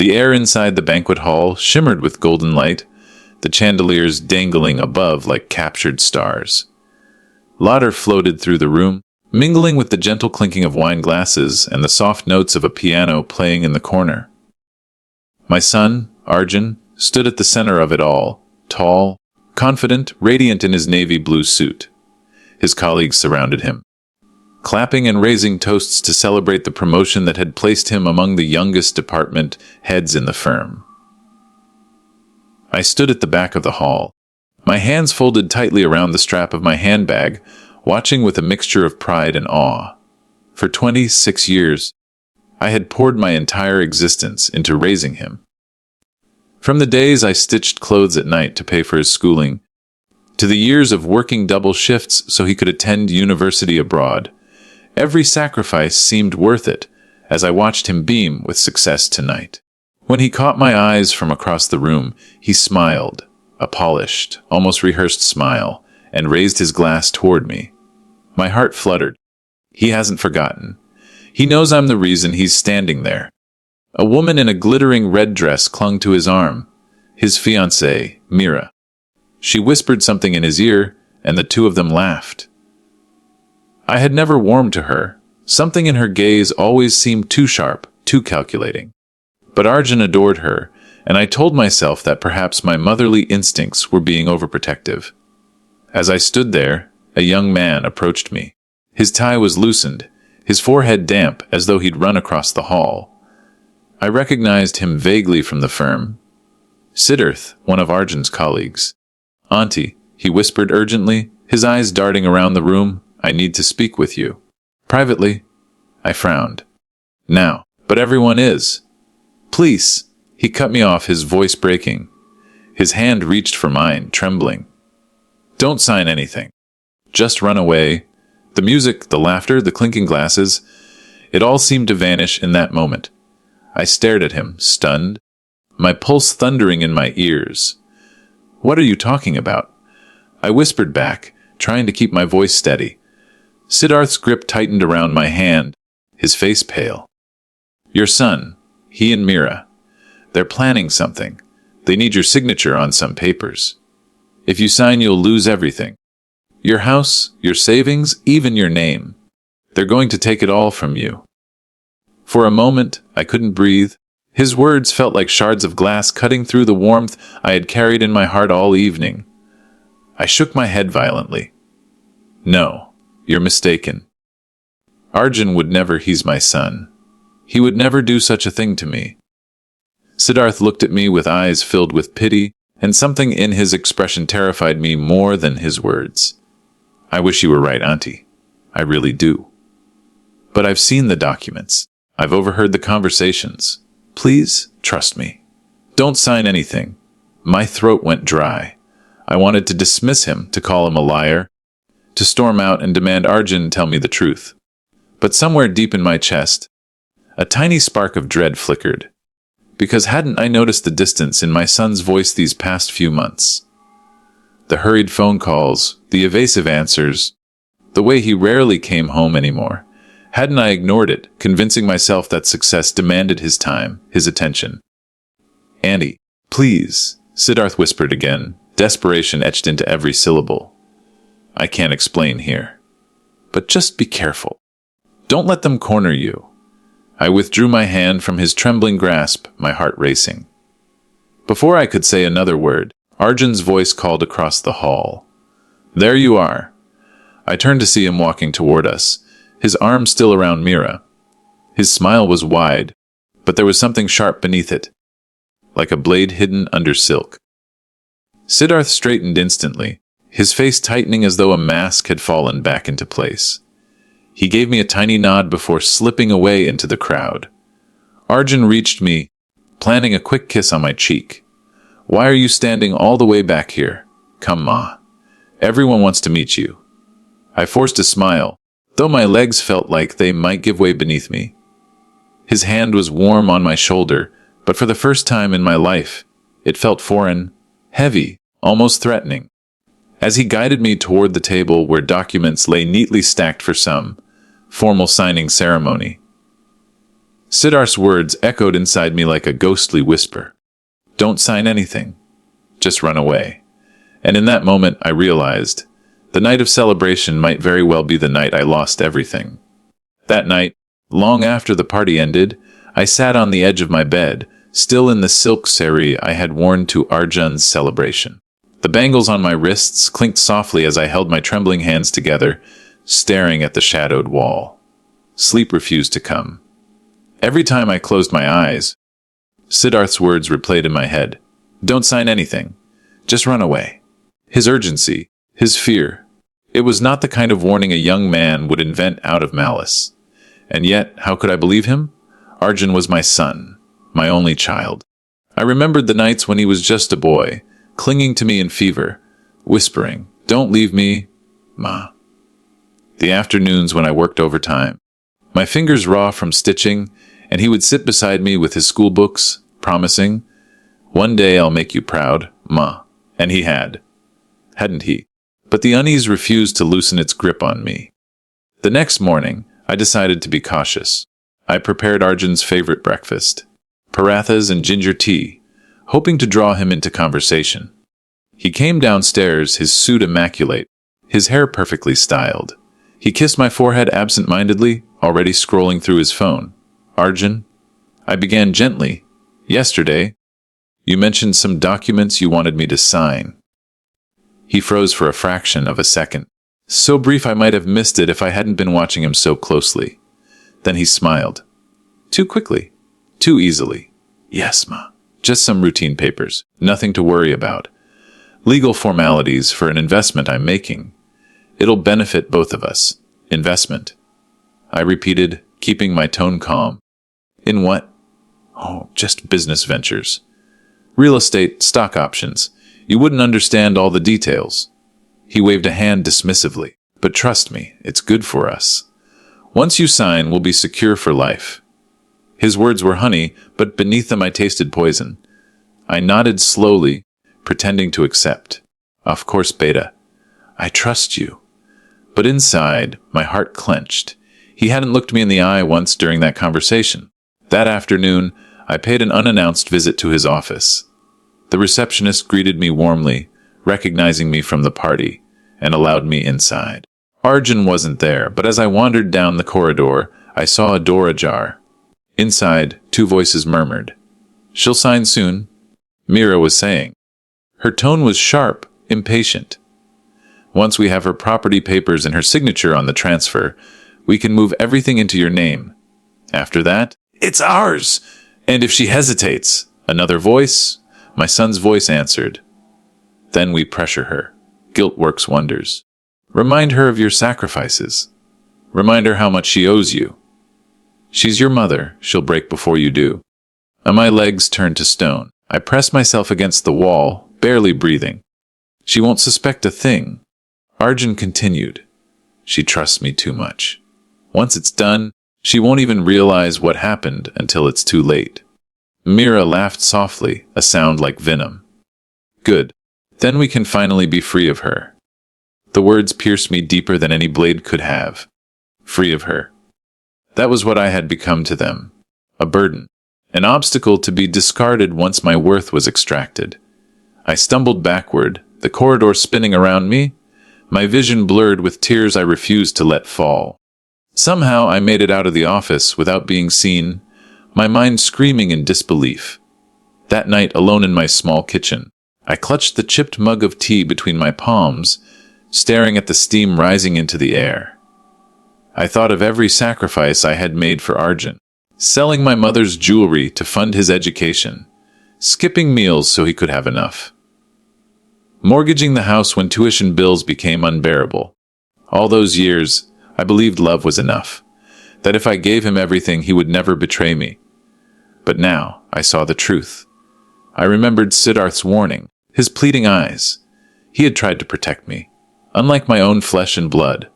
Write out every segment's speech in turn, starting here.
The air inside the banquet hall shimmered with golden light, the chandeliers dangling above like captured stars. Laughter floated through the room, mingling with the gentle clinking of wine glasses and the soft notes of a piano playing in the corner. My son, Arjun, stood at the center of it all, tall, confident, radiant in his navy blue suit. His colleagues surrounded him, clapping and raising toasts to celebrate the promotion that had placed him among the youngest department heads in the firm. I stood at the back of the hall, my hands folded tightly around the strap of my handbag, watching with a mixture of pride and awe. For 26 years, I had poured my entire existence into raising him. From the days I stitched clothes at night to pay for his schooling, to the years of working double shifts so he could attend university abroad, every sacrifice seemed worth it as I watched him beam with success tonight. When he caught my eyes from across the room, he smiled, a polished, almost rehearsed smile, and raised his glass toward me. My heart fluttered. He hasn't forgotten. He knows I'm the reason he's standing there. A woman in a glittering red dress clung to his arm, his fiancée, Mira. She whispered something in his ear, and the two of them laughed. I had never warmed to her. Something in her gaze always seemed too sharp, too calculating. But Arjun adored her, and I told myself that perhaps my motherly instincts were being overprotective. As I stood there, a young man approached me. His tie was loosened, his forehead damp as though he'd run across the hall. I recognized him vaguely from the firm. Siddharth, one of Arjun's colleagues. "Auntie," he whispered urgently, his eyes darting around the room, "I need to speak with you." "Privately?" I frowned. "Now, but everyone is." "Please," he cut me off, his voice breaking. His hand reached for mine, trembling. "Don't sign anything. Just run away." The music, the laughter, the clinking glasses, it all seemed to vanish in that moment. I stared at him, stunned, my pulse thundering in my ears. "What are you talking about?" I whispered back, trying to keep my voice steady. Siddharth's grip tightened around my hand, his face pale. "Your son, he and Mira, they're planning something. They need your signature on some papers. If you sign, you'll lose everything. Your house, your savings, even your name. They're going to take it all from you." For a moment, I couldn't breathe. His words felt like shards of glass cutting through the warmth I had carried in my heart all evening. I shook my head violently. "No, you're mistaken. Arjun would never, he's my son. He would never do such a thing to me." Siddharth looked at me with eyes filled with pity, and something in his expression terrified me more than his words. "I wish you were right, Auntie. I really do. But I've seen the documents. I've overheard the conversations. Please, trust me. Don't sign anything." My throat went dry. I wanted to dismiss him, to call him a liar, to storm out and demand Arjun tell me the truth. But somewhere deep in my chest, a tiny spark of dread flickered. Because hadn't I noticed the distance in my son's voice these past few months? The hurried phone calls, the evasive answers, the way he rarely came home anymore. Hadn't I ignored it, convincing myself that success demanded his time, his attention? "Andy, please," Siddharth whispered again, desperation etched into every syllable. "I can't explain here. But just be careful. Don't let them corner you." I withdrew my hand from his trembling grasp, my heart racing. Before I could say another word, Arjun's voice called across the hall. "There you are." I turned to see him walking toward us, his arm still around Mira. His smile was wide, but there was something sharp beneath it, like a blade hidden under silk. Siddharth straightened instantly, his face tightening as though a mask had fallen back into place. He gave me a tiny nod before slipping away into the crowd. Arjun reached me, planting a quick kiss on my cheek. "Why are you standing all the way back here? Come, Ma. Everyone wants to meet you." I forced a smile, though my legs felt like they might give way beneath me. His hand was warm on my shoulder, but for the first time in my life, it felt foreign, heavy, almost threatening. As he guided me toward the table where documents lay neatly stacked for some formal signing ceremony. Siddharth's words echoed inside me like a ghostly whisper. Don't sign anything. Just run away. And in that moment, I realized the night of celebration might very well be the night I lost everything. That night, long after the party ended, I sat on the edge of my bed, still in the silk sari I had worn to Arjun's celebration. The bangles on my wrists clinked softly as I held my trembling hands together, staring at the shadowed wall. Sleep refused to come. Every time I closed my eyes, Siddharth's words replayed in my head. Don't sign anything. Just run away. His urgency, his fear. It was not the kind of warning a young man would invent out of malice. And yet, how could I believe him? Arjun was my son, my only child. I remembered the nights when he was just a boy, clinging to me in fever, whispering, "Don't leave me, Ma." The afternoons when I worked overtime, my fingers raw from stitching, and he would sit beside me with his school books, promising, "One day I'll make you proud, Ma." And he had. Hadn't he? But the unease refused to loosen its grip on me. The next morning, I decided to be cautious. I prepared Arjun's favorite breakfast, parathas and ginger tea, hoping to draw him into conversation. He came downstairs, his suit immaculate, his hair perfectly styled. He kissed my forehead absent-mindedly, already scrolling through his phone. "Arjun," I began gently, "yesterday, you mentioned some documents you wanted me to sign." He froze for a fraction of a second, so brief I might have missed it if I hadn't been watching him so closely. Then he smiled. Too quickly, too easily. "Yes, Ma. Just some routine papers, nothing to worry about. Legal formalities for an investment I'm making. It'll benefit both of us. Investment." I repeated, keeping my tone calm. "In what?" "Oh, just business ventures. Real estate, stock options. You wouldn't understand all the details." He waved a hand dismissively. "But trust me, it's good for us. Once you sign, we'll be secure for life." His words were honey, but beneath them I tasted poison. I nodded slowly, pretending to accept. "Of course, Beta. I trust you." But inside, my heart clenched. He hadn't looked me in the eye once during that conversation. That afternoon, I paid an unannounced visit to his office. The receptionist greeted me warmly, recognizing me from the party, and allowed me inside. Arjun wasn't there, but as I wandered down the corridor, I saw a door ajar. Inside, two voices murmured. "She'll sign soon," Mira was saying. Her tone was sharp, impatient. "Once we have her property papers and her signature on the transfer, we can move everything into your name. After that, it's ours! And if she hesitates," another voice, my son's voice, answered. "Then we pressure her. Guilt works wonders. Remind her of your sacrifices. Remind her how much she owes you. She's your mother, she'll break before you do." And my legs turned to stone. I pressed myself against the wall, barely breathing. "She won't suspect a thing," Arjun continued. "She trusts me too much. Once it's done, she won't even realize what happened until it's too late." Mira laughed softly, a sound like venom. "Good. Then we can finally be free of her." The words pierced me deeper than any blade could have. Free of her. That was what I had become to them. A burden. An obstacle to be discarded once my worth was extracted. I stumbled backward, the corridor spinning around me, my vision blurred with tears I refused to let fall. Somehow I made it out of the office without being seen, my mind screaming in disbelief. That night, alone in my small kitchen, I clutched the chipped mug of tea between my palms, staring at the steam rising into the air. I thought of every sacrifice I had made for Arjun, selling my mother's jewelry to fund his education, skipping meals so he could have enough, mortgaging the house when tuition bills became unbearable. All those years, I believed love was enough, that if I gave him everything, he would never betray me. But now I saw the truth. I remembered Siddharth's warning, his pleading eyes. He had tried to protect me, unlike my own flesh and blood.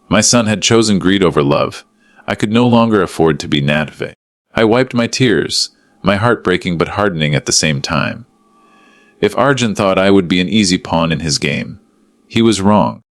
My son had chosen greed over love. I could no longer afford to be Natve. I wiped my tears, my heart breaking but hardening at the same time. If Arjun thought I would be an easy pawn in his game, he was wrong.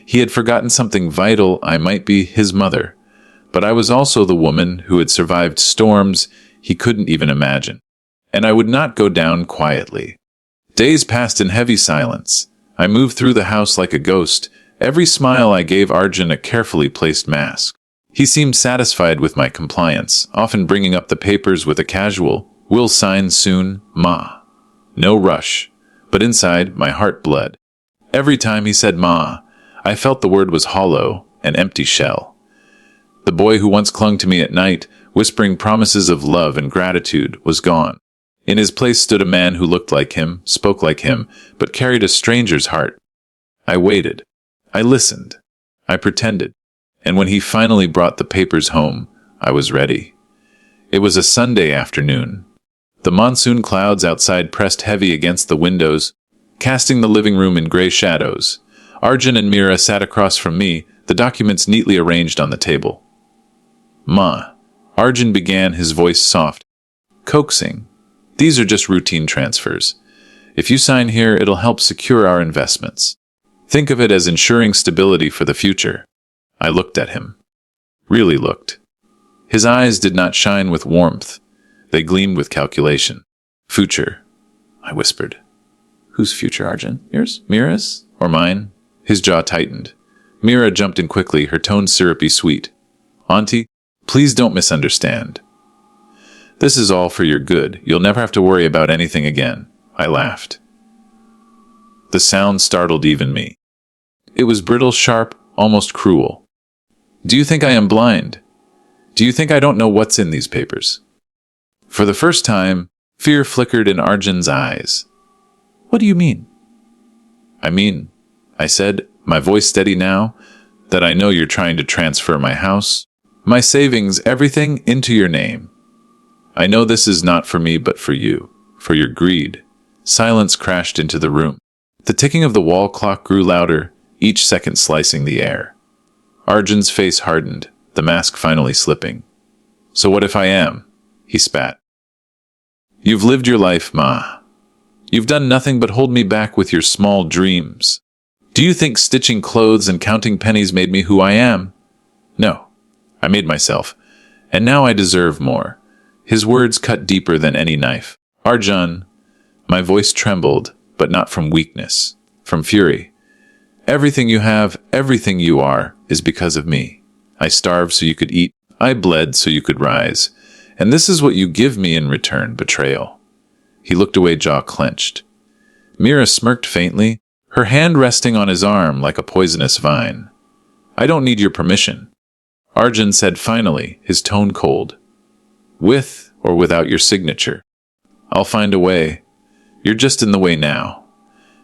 He had forgotten something vital. I might be his mother, But I was also the woman who had survived storms he couldn't even imagine. And I would not go down quietly. Days passed in heavy silence. I moved through the house like a ghost. Every smile I gave Arjun a carefully placed mask. He seemed satisfied with my compliance, often bringing up the papers with a casual, "We'll sign soon, Ma." No rush. But inside, my heart bled. Every time he said Ma, I felt the word was hollow, an empty shell. The boy who once clung to me at night, whispering promises of love and gratitude, was gone. In his place stood a man who looked like him, spoke like him, but carried a stranger's heart. I waited. I listened. I pretended. And when he finally brought the papers home, I was ready. It was a Sunday afternoon. The monsoon clouds outside pressed heavy against the windows, casting the living room in gray shadows. Arjun and Mira sat across from me, the documents neatly arranged on the table. "Ma," Arjun began, his voice soft, coaxing. "These are just routine transfers. If you sign here, it'll help secure our investments. Think of it as ensuring stability for the future." I looked at him. Really looked. His eyes did not shine with warmth. They gleamed with calculation. "Future," I whispered. "Whose future, Arjun? Yours? Mira's? Or mine?" His jaw tightened. Mira jumped in quickly, her tone syrupy sweet. "Auntie, please don't misunderstand. This is all for your good. You'll never have to worry about anything again." I laughed. The sound startled even me. It was brittle, sharp, almost cruel. "Do you think I am blind? Do you think I don't know what's in these papers?" For the first time, fear flickered in Arjun's eyes. "What do you mean?" "I mean," I said, my voice steady now, "that I know you're trying to transfer my house, my savings, everything into your name. I know this is not for me but for you, for your greed." Silence crashed into the room. The ticking of the wall clock grew louder, each second slicing the air. Arjun's face hardened, the mask finally slipping. "So what if I am?" he spat. "You've lived your life, Ma. You've done nothing but hold me back with your small dreams. Do you think stitching clothes and counting pennies made me who I am? No, I made myself, and now I deserve more." His words cut deeper than any knife. "Arjun," my voice trembled, but not from weakness, from fury. "Everything you have, everything you are, is because of me. I starved so you could eat. I bled so you could rise. And this is what you give me in return, betrayal." He looked away, jaw clenched. Mira smirked faintly, her hand resting on his arm like a poisonous vine. "I don't need your permission," Arjun said finally, his tone cold. "With or without your signature. I'll find a way. You're just in the way now."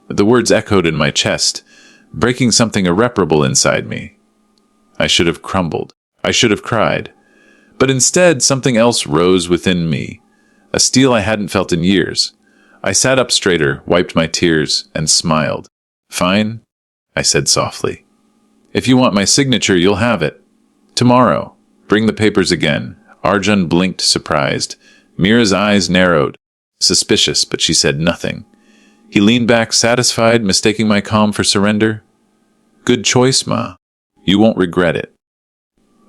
The words echoed in my chest, breaking something irreparable inside me. I should have crumbled. I should have cried. But instead, something else rose within me, a steel I hadn't felt in years. I sat up straighter, wiped my tears, and smiled. "Fine," I said softly. "If you want my signature, you'll have it. Tomorrow. Bring the papers again." Arjun blinked, surprised. Mira's eyes narrowed. Suspicious, but she said nothing. He leaned back, satisfied, mistaking my calm for surrender. "Good choice, Ma. You won't regret it."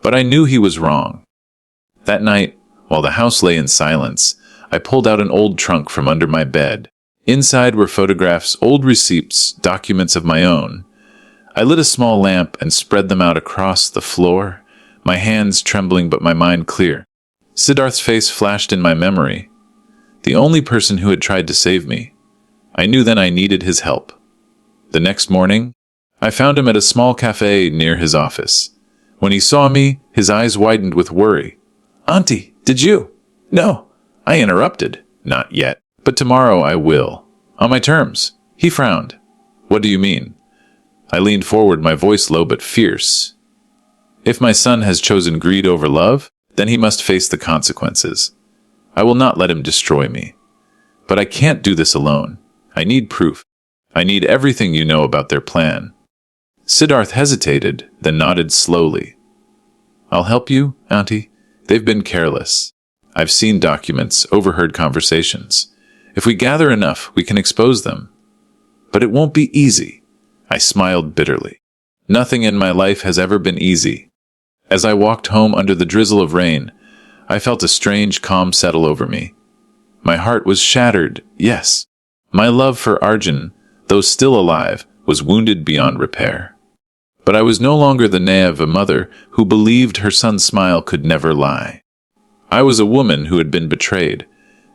But I knew he was wrong. That night, while the house lay in silence, I pulled out an old trunk from under my bed. Inside were photographs, old receipts, documents of my own. I lit a small lamp and spread them out across the floor, my hands trembling but my mind clear. Siddharth's face flashed in my memory. The only person who had tried to save me. I knew then I needed his help. The next morning, I found him at a small cafe near his office. When he saw me, his eyes widened with worry. "Auntie, did you?" "No," I interrupted. "Not yet, but tomorrow I will. On my terms." He frowned. "What do you mean?" I leaned forward, my voice low but fierce. "If my son has chosen greed over love, then he must face the consequences. I will not let him destroy me. But I can't do this alone. I need proof. I need everything you know about their plan." Siddharth hesitated, then nodded slowly. "I'll help you, Auntie. They've been careless. I've seen documents, overheard conversations. If we gather enough, we can expose them. But it won't be easy." I smiled bitterly. Nothing in my life has ever been easy. As I walked home under the drizzle of rain, I felt a strange calm settle over me. My heart was shattered, yes. My love for Arjun, though still alive, was wounded beyond repair. But I was no longer the naive mother who believed her son's smile could never lie. I was a woman who had been betrayed,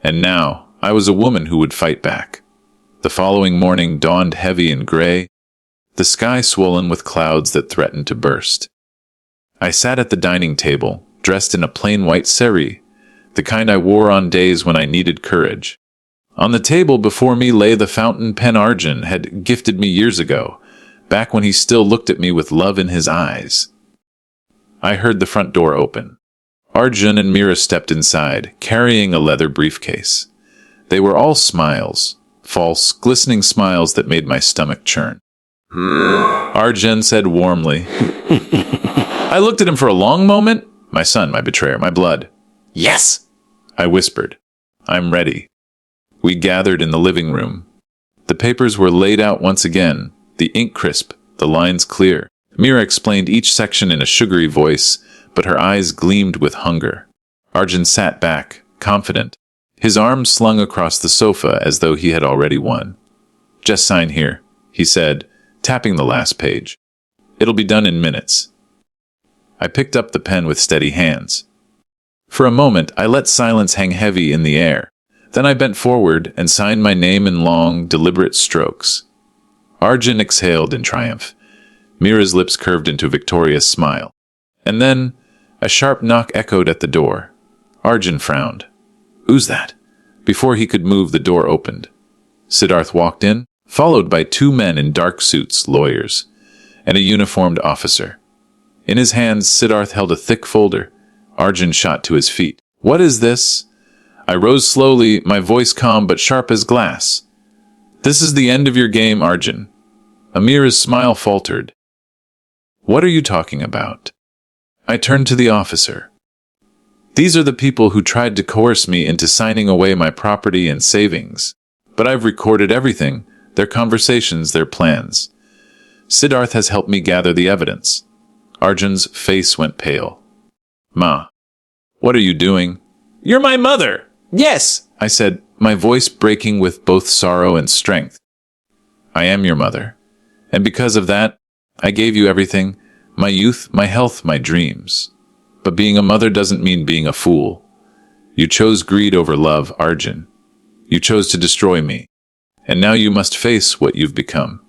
and now I was a woman who would fight back. The following morning dawned heavy and gray, the sky swollen with clouds that threatened to burst. I sat at the dining table, dressed in a plain white sari, the kind I wore on days when I needed courage. On the table before me lay the fountain pen Arjun had gifted me years ago, back when he still looked at me with love in his eyes. I heard the front door open. Arjun and Mira stepped inside, carrying a leather briefcase. They were all smiles, false, glistening smiles that made my stomach churn. Arjun said warmly. I looked at him for a long moment. My son, my betrayer, my blood. Yes, I whispered. I'm ready. We gathered in the living room. The papers were laid out once again, the ink crisp, the lines clear. Mira explained each section in a sugary voice, but her eyes gleamed with hunger. Arjun sat back, confident, his arms slung across the sofa as though he had already won. Just sign here, he said, tapping the last page. It'll be done in minutes. I picked up the pen with steady hands. For a moment, I let silence hang heavy in the air. Then I bent forward and signed my name in long, deliberate strokes. Arjun exhaled in triumph. Mira's lips curved into a victorious smile. And then, a sharp knock echoed at the door. Arjun frowned. Who's that? Before he could move, the door opened. Siddharth walked in, followed by two men in dark suits, lawyers, and a uniformed officer. In his hands, Siddharth held a thick folder. Arjun shot to his feet. What is this? I rose slowly, my voice calm but sharp as glass. This is the end of your game, Arjun. Amira's smile faltered. What are you talking about? I turned to the officer. These are the people who tried to coerce me into signing away my property and savings. But I've recorded everything, their conversations, their plans. Siddharth has helped me gather the evidence. Arjun's face went pale. Ma, what are you doing? You're my mother! Yes, I said, my voice breaking with both sorrow and strength. I am your mother. And because of that, I gave you everything, my youth, my health, my dreams. But being a mother doesn't mean being a fool. You chose greed over love, Arjun. You chose to destroy me. And now you must face what you've become.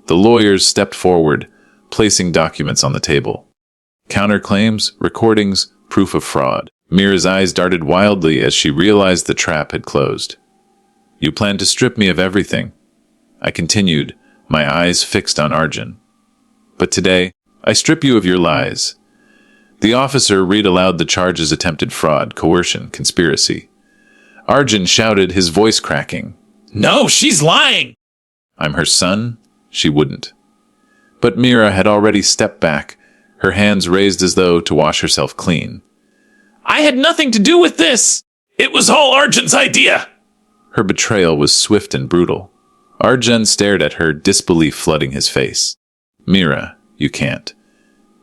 The lawyers stepped forward, placing documents on the table. Counterclaims, recordings, proof of fraud. Mira's eyes darted wildly as she realized the trap had closed. You planned to strip me of everything. I continued, my eyes fixed on Arjun. But today, I strip you of your lies. The officer read aloud the charges: attempted fraud, coercion, conspiracy. Arjun shouted, his voice cracking. No, she's lying! I'm her son? She wouldn't. But Mira had already stepped back, her hands raised as though to wash herself clean. I had nothing to do with this! It was all Arjun's idea! Her betrayal was swift and brutal. Arjun stared at her, disbelief flooding his face. Mira, you can't.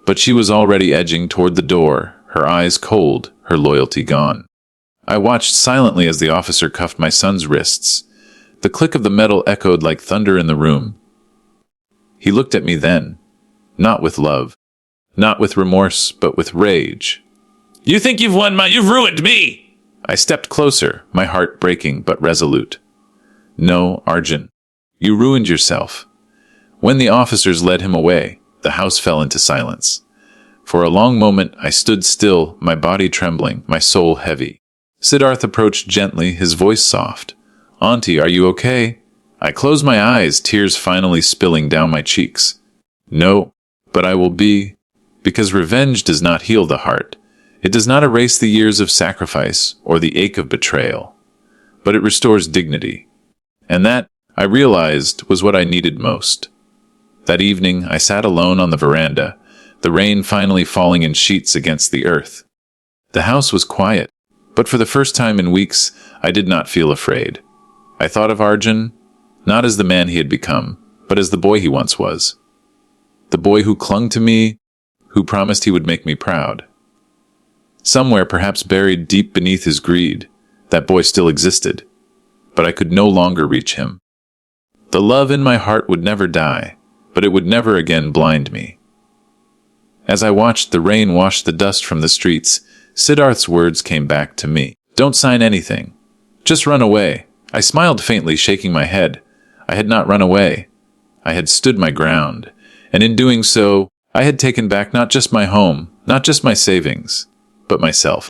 But she was already edging toward the door, her eyes cold, her loyalty gone. I watched silently as the officer cuffed my son's wrists. The click of the metal echoed like thunder in the room. He looked at me then, not with love, not with remorse, but with rage. You think you've won, you've ruined me! I stepped closer, my heart breaking but resolute. No, Arjun, you ruined yourself. When the officers led him away, the house fell into silence. For a long moment I stood still, my body trembling, my soul heavy. Siddharth approached gently, his voice soft. Auntie, are you okay? I closed my eyes, tears finally spilling down my cheeks. No, but I will be, because revenge does not heal the heart. It does not erase the years of sacrifice or the ache of betrayal, but it restores dignity. And that, I realized, was what I needed most. That evening, I sat alone on the veranda, the rain finally falling in sheets against the earth. The house was quiet, but for the first time in weeks, I did not feel afraid. I thought of Arjun, not as the man he had become, but as the boy he once was. The boy who clung to me, who promised he would make me proud. Somewhere, perhaps buried deep beneath his greed, that boy still existed, but I could no longer reach him. The love in my heart would never die, but it would never again blind me. As I watched the rain wash the dust from the streets, Siddharth's words came back to me. Don't sign anything. Just run away. I smiled faintly, shaking my head. I had not run away. I had stood my ground, and in doing so, I had taken back not just my home, not just my savings, but myself.